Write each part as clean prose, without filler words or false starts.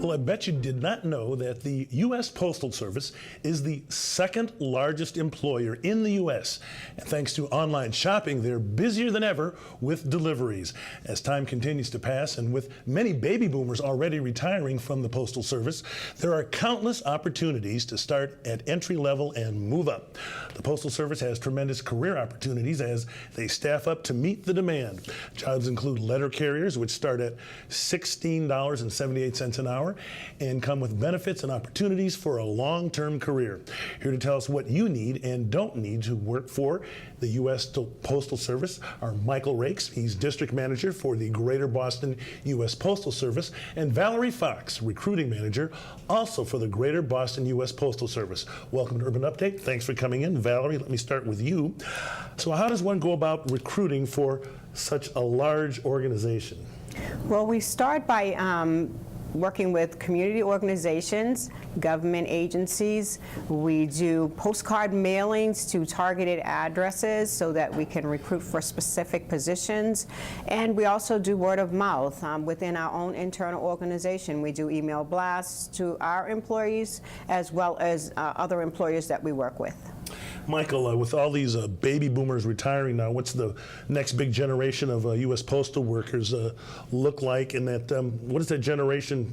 Michael, I bet you did not know that the U.S. Postal Service is the second largest employer in the U.S. And thanks to online shopping, they're busier than ever with deliveries. As time continues to pass and with many baby boomers already retiring from the Postal Service, there are countless opportunities to start at entry level and move up. The Postal Service has tremendous career opportunities as they staff up to meet the demand. Jobs include letter carriers, which start at $16.78 an hour and come with benefits and opportunities for a long-term career. Here to tell us what you need and don't need to work for the U.S. Postal Service are Michael Rakes. He's District Manager for the Greater Boston U.S. Postal Service, and Valerie Foxx, Recruiting Manager, also for the Greater Boston U.S. Postal Service. Welcome to Urban Update. Thanks for coming in. Valerie, let me start with you. So how does one go about recruiting for such a large organization? Well, we start by working with community organizations, government agencies. We do postcard mailings to targeted addresses so that we can recruit for specific positions. And we also do word of mouth within our own internal organization. We do email blasts to our employees as well as other employers that we work with. Michael, with all these baby boomers retiring now, what's the next big generation of U.S. postal workers look like? And that what does that generation,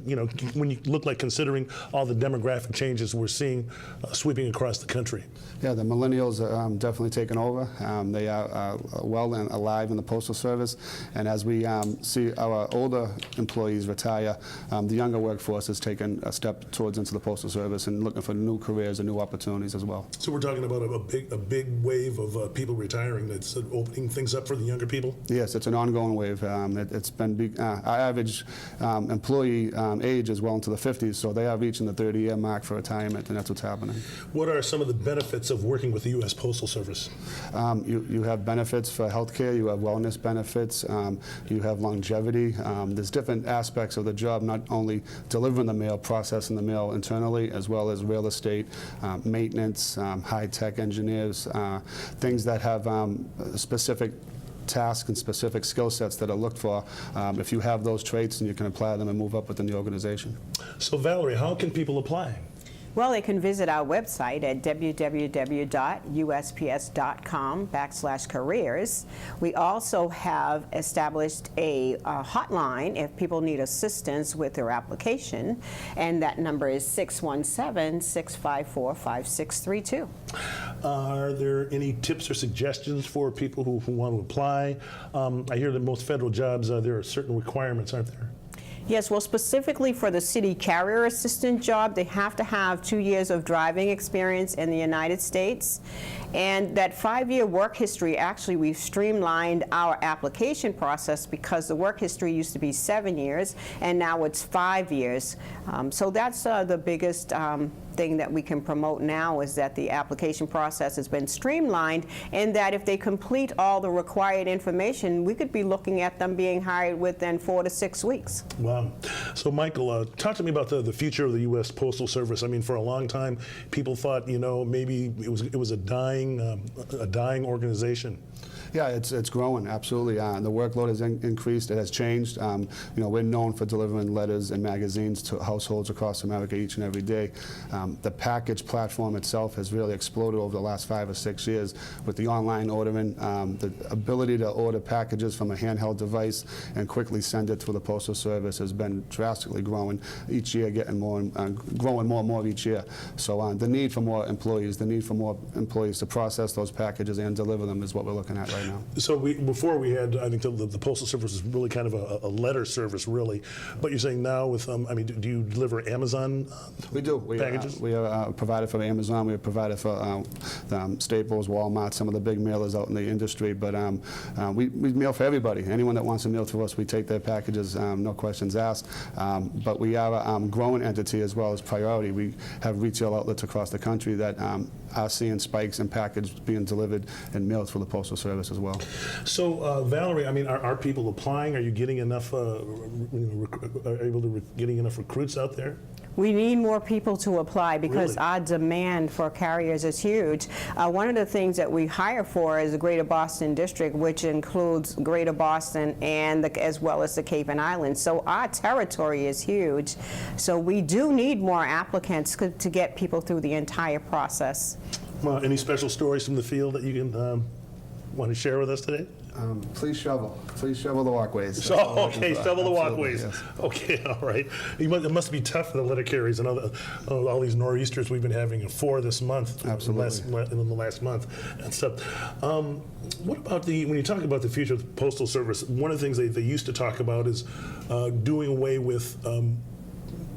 when you look like, considering all the demographic changes we're seeing sweeping across the country? Yeah, the millennials are definitely taking over. They are well and alive in the Postal Service. And as we see our older employees retire, the younger workforce has taken a step towards into the Postal Service and looking for new careers and new opportunities as well. So we're talking about a big wave of people retiring that's opening things up for the younger people? Yes, it's an ongoing wave. It's been big. Our average employee age is well into the 50s, so they are reaching the 30-year mark for retirement, and that's what's happening. What are some of the benefits of working with the U.S. Postal Service? You have benefits for health care, you have wellness benefits, you have longevity. There's different aspects of the job, not only delivering the mail, processing the mail internally, as well as real estate, maintenance, high-tech engineers, things that have specific tasks and specific skill sets that are looked for. If you have those traits, then you can apply them and move up within the organization. So Valerie, how can people apply? Well, they can visit our website at www.usps.com/careers. We also have established a hotline if people need assistance with their application, and that number is 617-654-5632. Are there any tips or suggestions for people who want to apply? I hear that most federal jobs, there are certain requirements, aren't there? Yes, well, specifically for the city carrier assistant job, they have to have 2 years of driving experience in the United States. And that 5-year work history, actually, we've streamlined our application process because the work history used to be 7 years, and now it's 5 years. So that's the biggest thing that we can promote now, is that the application process has been streamlined, and that if they complete all the required information, we could be looking at them being hired within 4 to 6 weeks. Wow. So Michael, talk to me about the future of the U.S. Postal Service. I mean, for a long time, people thought, maybe it was a dying organization. Yeah, it's growing, absolutely. The workload has increased. It has changed. We're known for delivering letters and magazines to households across America each and every day. The package platform itself has really exploded over the last 5 or 6 years with the online ordering. The ability to order packages from a handheld device and quickly send it to the Postal Service has been drastically growing each year, getting more and growing more and more each year. So the need for more employees, to process those packages and deliver them is what we're looking at right now. So before we had, I think the Postal Service is really kind of a letter service, really. But you're saying now with, do you deliver Amazon we do. packages? We are provided for Amazon. We are provided for Staples, Walmart, some of the big mailers out in the industry. But we mail for everybody. Anyone that wants to mail to us, we take their packages, no questions asked. But we are a growing entity as well as priority. We have retail outlets across the country that are seeing spikes in package being delivered and mailed for the Postal Service as well. So, Valerie, I mean, are people applying? Are you getting enough? Are you able to getting enough recruits out there? We need more people to apply because Really? our demand for carriers is huge. One of the things that we hire for is the Greater Boston District, which includes Greater Boston and as well as the Cape and Islands. So our territory is huge. So we do need more applicants to get people through the entire process. Well, any special stories from the field that you can want to share with us today? Please shovel the walkways. So, okay, shovel the walkways. Yes. Okay, all right. It must be tough for the letter carriers and all these nor'easters we've been having 4 this month. Absolutely. In the last month and stuff. What about when you talk about the future of the Postal Service, one of the things they used to talk about is doing away with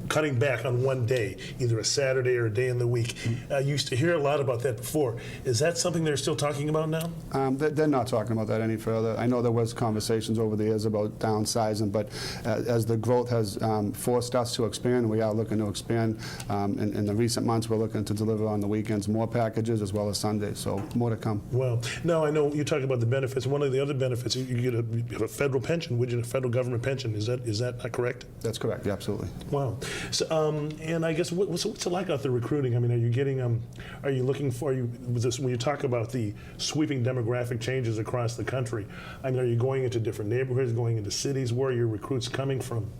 cutting back on one day, either a Saturday or a day in the week. I used to hear a lot about that before. Is that something they're still talking about now? They're not talking about that any further. I know there was conversations over the years about downsizing, but as the growth has forced us to expand, we are looking to expand. In the recent months, we're looking to deliver on the weekends more packages as well as Sundays, so more to come. Well, now I know you talk about the benefits. One of the other benefits, you get a federal pension, would you, a federal government pension? Is that not correct? That's correct, yeah, absolutely. Wow. So, and I guess what's it like out there recruiting? I mean, are you getting? Are you looking for? When you talk about the sweeping demographic changes across the country, I mean, are you going into different neighborhoods, going into cities? Where are your recruits coming from?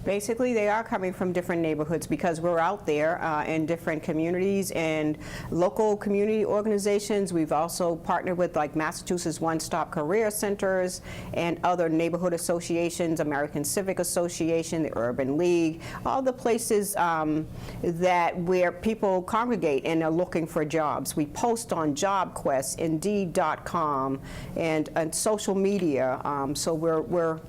Basically, they are coming from different neighborhoods because we're out there in different communities and local community organizations. We've also partnered with like Massachusetts One-Stop Career Centers and other neighborhood associations, American Civic Association, the Urban League, all the places where people congregate and are looking for jobs. We post on JobQuest, Indeed.com, and social media. So we're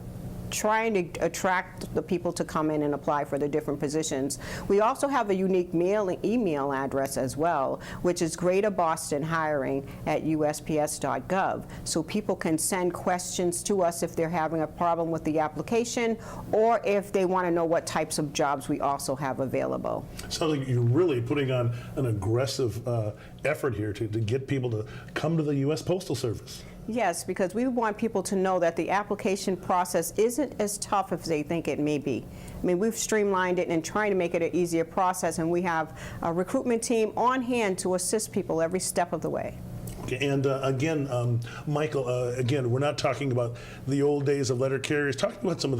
trying to attract the people to come in and apply for the different positions. We also have a unique email address as well, which is greaterbostonhiring@usps.gov. So people can send questions to us if they're having a problem with the application or if they want to know what types of jobs we also have available. Sounds like you're really putting on an aggressive effort here to get people to come to the U.S. Postal Service. Yes, because we want people to know that the application process isn't as tough as they think it may be. I mean, we've streamlined it and trying to make it an easier process, and we have a recruitment team on hand to assist people every step of the way. Okay, and again, Michael, again, we're not talking about the old days of letter carriers. Talking about some of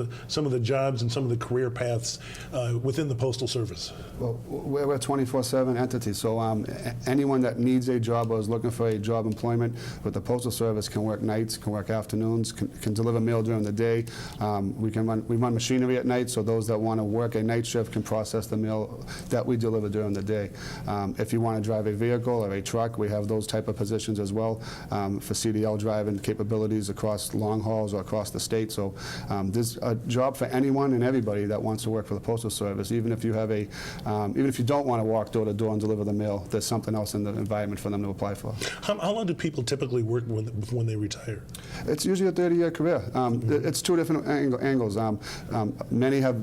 the jobs and some of the career paths within the Postal Service. Well, we're a 24/7 entity, so anyone that needs a job or is looking for a job employment with the Postal Service can work nights, can work afternoons, can deliver mail during the day. We run machinery at night, so those that want to work a night shift can process the mail that we deliver during the day. If you want to drive a vehicle or a truck, we have those type of positions as well for CDL driving capabilities across long hauls or across the state. So there's a job for anyone and everybody that wants to work for the Postal Service. Even if you have even if you don't want to walk door to door and deliver the mail, there's something else in the environment for them to apply for. How long do people typically work when they retire? It's usually a 30-year career. It's two different angles. Many have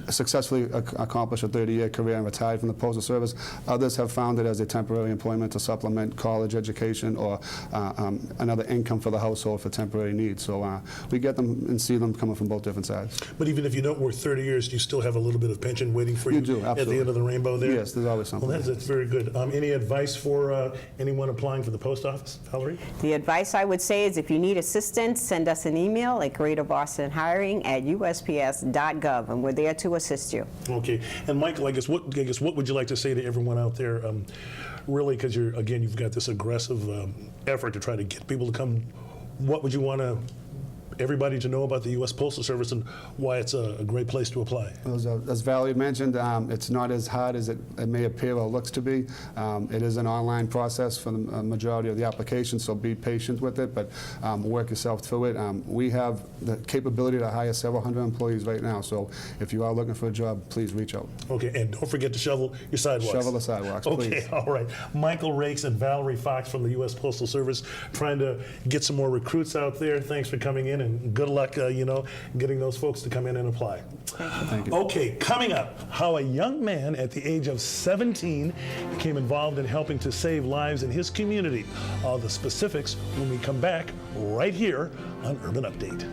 successfully accomplished a 30-year career and retired from the Postal Service. Others have found it as a temporary employment to supplement college education or another income for the household for temporary needs. So we get them and see them coming from both different sides. But even if you don't work 30 years, you still have a little bit of pension waiting for you, do, at the end of the rainbow there? Yes, there's always something. Well, that's very good. Any advice for anyone applying for the post office, Valerie? The advice I would say is if you need assistance, send us an email at greaterbostonhiring@usps.gov, and we're there to assist you. Okay. And Michael, I guess what would you like to say to everyone out there? Really, because you've got this aggressive effort to try to get people to come. What would you want everybody to know about the U.S. Postal Service and why it's a great place to apply? As Valerie mentioned, it's not as hard as it may appear or looks to be. It is an online process for the majority of the applications, so be patient with it, but work yourself through it. We have the capability to hire several hundred employees right now, so if you are looking for a job, please reach out. Okay, and don't forget to shovel your sidewalks. Shovel the sidewalks, please. Okay, all right. Michael Rakes and Valerie Foxx from the U.S. Postal Service trying to get some more recruits out there. Thanks for coming in and good luck, getting those folks to come in and apply. Thank you. Okay, coming up, how a young man at the age of 17 became involved in helping to save lives in his community. All the specifics when we come back right here on Urban Update.